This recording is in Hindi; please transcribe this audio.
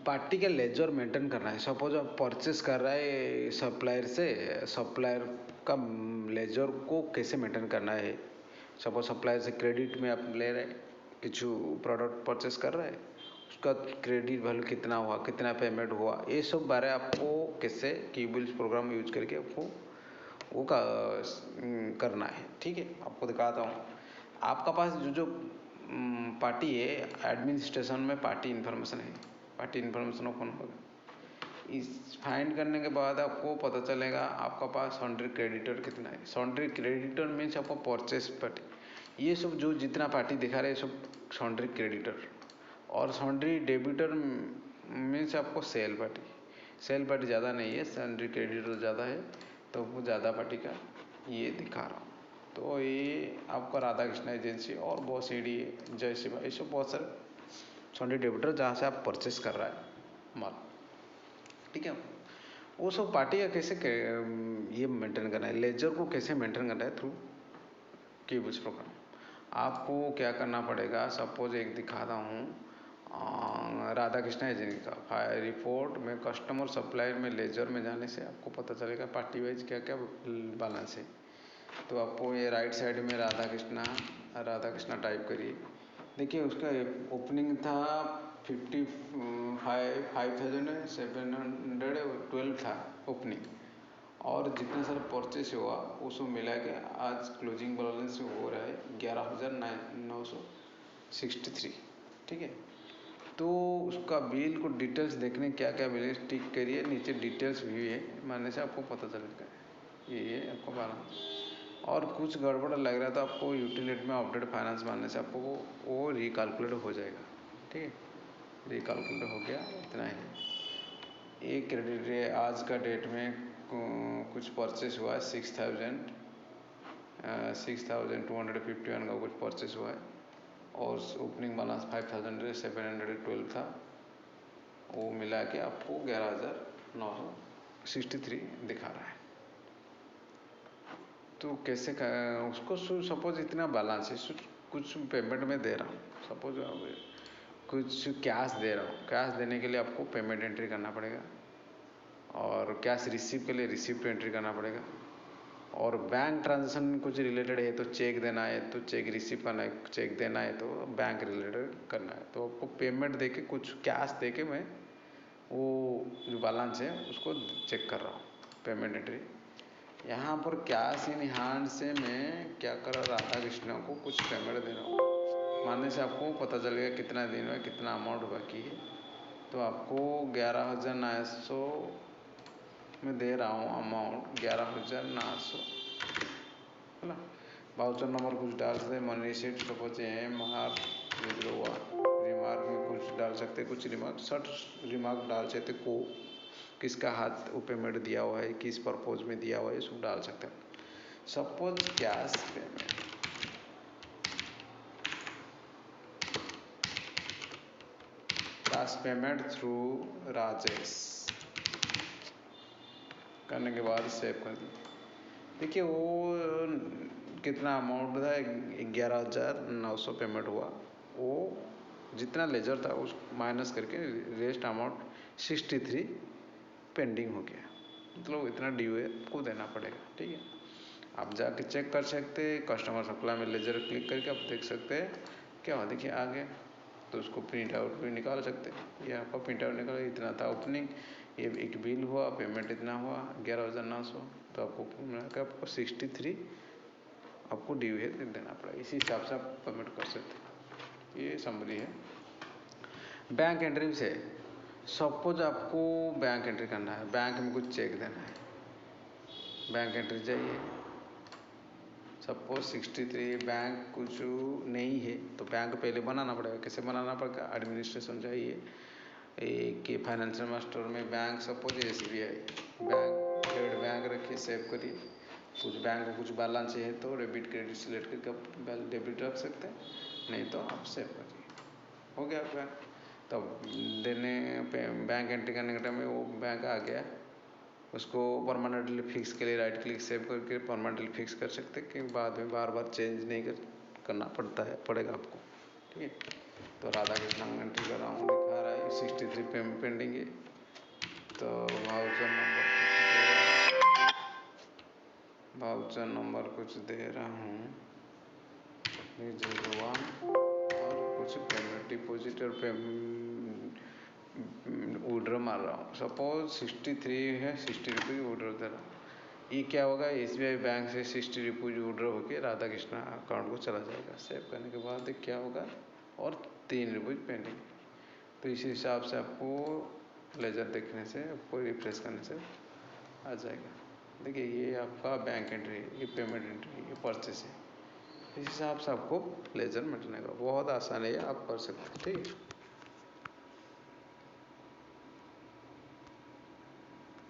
पार्टी का लेजर मेंटेन करना है। सपोज आप परचेस कर रहा है सप्लायर से, सप्लायर का लेजर को कैसे मेंटेन करना है। सपोज सप्लायर से क्रेडिट में आप ले रहे किछु प्रोडक्ट परचेस कर रहे हैं, उसका क्रेडिट वैल्यू कितना हुआ, कितना पेमेंट हुआ, ये सब बारे आपको कैसे क्यूबिल्स प्रोग्राम यूज करके आपको वो करना है। ठीक है, आपको दिखाता हूँ। आपका पास जो पार्टी है, एडमिनिस्ट्रेशन में पार्टी इन्फॉर्मेशन है, पार्टी इन्फॉर्मेशन ओपन होगा। इस फाइंड करने के बाद आपको पता चलेगा आपका पास सॉन्ड्री क्रेडिटर कितना है। सॉन्ड्री क्रेडिटर मीन्स आपको परचेस पार्टी, ये सब जो जितना पार्टी दिखा रहे हैं सब सॉन्ड्री क्रेडिटर। और सॉन्ड्री डेबिटर मीन्स आपको सेल पार्टी। सेल पार्टी ज़्यादा नहीं है, सॉन्ड्री क्रेडिटर ज़्यादा है, तो वो ज़्यादा पार्टी का ये दिखा रहा हूँ। तो ये आपका राधा कृष्णा एजेंसी और बहुत सीडी जय शिवा, ये सब बहुत सारे सॉन्ड्री डेबिटर जहाँ से आप परचेस कर रहा है माल। ठीक है, वो सब पार्टी का कैसे ये मेंटेन करना है, लेजर को कैसे मेंटेन करना है थ्रू क्यूबिल्स प्रोग्राम। आपको क्या करना पड़ेगा, सपोज एक दिखाता हूँ राधा कृष्णा एजेंसी का फायर रिपोर्ट में कस्टमर सप्लायर में लेजर में जाने से आपको पता चलेगा पार्टी वाइज क्या क्या बैलेंस है। तो आपको ये राइट साइड में राधा कृष्णा टाइप करिए। देखिए उसका ओपनिंग था 55,712 था ओपनिंग, और जितना सारा परचेस हुआ उसको मिला के आज क्लोजिंग बैलेंस हो रहा है 11,963। ठीक है, तो उसका बिल को डिटेल्स देखने क्या क्या मिले टिक करिए, नीचे डिटेल्स भी है, मानने से आपको पता चलेगा ये आपको बैलेंस। और कुछ गड़बड़ लग रहा था आपको यूटिलिटी में अपडेट फाइनेंस मारने से आपको वो रिकैलकुलेट हो जाएगा। ठीक है, रिकैलकुलेट हो गया, इतना ही। एक क्रेडिट है आज का डेट में कुछ परचेस हुआ है 6,251 का कुछ परचेस हुआ है, और ओपनिंग बैलेंस 5,712 था, वो मिला के आपको 11,963 दिखा रहा है। तो कैसे उसको सपोज इतना बैलेंस है, कुछ पेमेंट में दे रहा हूँ, सपोज कुछ कैश दे रहा हूँ, कैश देने के लिए आपको पेमेंट एंट्री करना पड़ेगा, और कैश रिसीव के लिए रिसीप्ट एंट्री करना पड़ेगा, और बैंक ट्रांजेक्शन कुछ रिलेटेड है तो चेक देना है तो चेक रिसीव करना है, चेक देना है तो बैंक रिलेटेड करना है। तो आपको पेमेंट देके कुछ कैश देके मैं वो जो बैलेंस है उसको चेक कर रहा हूँ, पेमेंट एंट्री। यहाँ पर कैश इन हैंड से मैं क्या कर रहा, राधा कृष्णा को कुछ पेमेंट दे रहा हूँ, मानने से आपको पता चलेगा कितना दिन में कितना अमाउंट बाकी है। तो आपको 11,900 में दे रहा हूँ अमाउंट, 11,900 है ना। वाउचर नंबर कुछ डाल सकते, money receipt suppose mark remark में कुछ डाल सकते, कुछ रिमार्क शॉर्ट रिमार्क डाल सकते, को किसका हाथ वो पेमेंट दिया हुआ है, किस पर्पज में दिया हुआ है, सब डाल सकते हैं। Suppose cash payment through Rajesh करने के बाद सेव कर दिए। देखिए वो कितना अमाउंट था, 11,900 पेमेंट हुआ, वो जितना लेजर था उस माइनस करके रेस्ट अमाउंट 63 पेंडिंग हो गया, मतलब इतना ड्यू है आपको देना पड़ेगा। ठीक है, आप जाके चेक कर सकते हैं, कस्टमर सप्लाई में लेजर क्लिक करके आप देख सकते हैं क्या हुआ। देखिए आगे तो उसको प्रिंट आउट भी निकाल सकते हैं, ये आपका प्रिंट आउट निकाल, इतना था ओपनिंग, ये एक बिल हुआ, पेमेंट इतना हुआ 11,900, तो आपको 63 आपको ड्यू है देना पड़ेगा। इसी हिसाब से आप पेमेंट कर सकते हैं। ये समरी है। बैंक एंट्री से सपोज आपको बैंक एंट्री करना है, बैंक में कुछ चेक देना है, बैंक एंट्री चाहिए। सपोज 63 बैंक कुछ नहीं है तो बैंक पहले बनाना पड़ेगा। कैसे बनाना पड़ेगा, एडमिनिस्ट्रेशन चाहिए, एक फाइनेंशियल मास्टर में bank, suppose SBI bank, debit bank रखिए, सेव करिए। कुछ बैंक को कुछ बैलेंस है तो डेबिट क्रेडिट सिलेक्ट करके आप डेबिट रख सकते हैं, नहीं तो आप सेव करिए, हो गया बैंक। तब देने पे बैंक एंट्री करने के टाइम में वो बैंक आ गया, उसको परमानेंटली फिक्स के लिए राइट क्लिक सेव करके परमानेंटली फिक्स कर सकते हैं कि बाद में बार बार चेंज नहीं करना पड़ेगा आपको। ठीक है, तो राधा कृष्णा एंट्री कर रहा हूँ, दिखा रहा है कि 63 पेमेंट पेंडिंग है। तो वाउचर नंबर कुछ दे रहा हूँ 01 और कुछ पेमेंट डिपॉजिट और पेमेंट विड्रॉ मार रहा हूँ। सपोज 63 है, 60 रुपये विड्रॉ दे रहा हूँ। ये क्या होगा, SBI बैंक से 60 रुपये विड्रॉ होकर राधा कृष्णा अकाउंट को चला जाएगा। सेव करने के बाद क्या होगा, और 3 रुपये पेंडिंग। तो इसी हिसाब से आपको लेजर देखने से, आपको रिफ्रेश करने से आ जाएगा। देखिए ये आपका बैंक एंट्री है, ये पेमेंट एंट्री, ये परचेस है। इस हिसाब से आपको लेजर मिटने का बहुत आसान है, आप कर सकते हैं। ठीक है।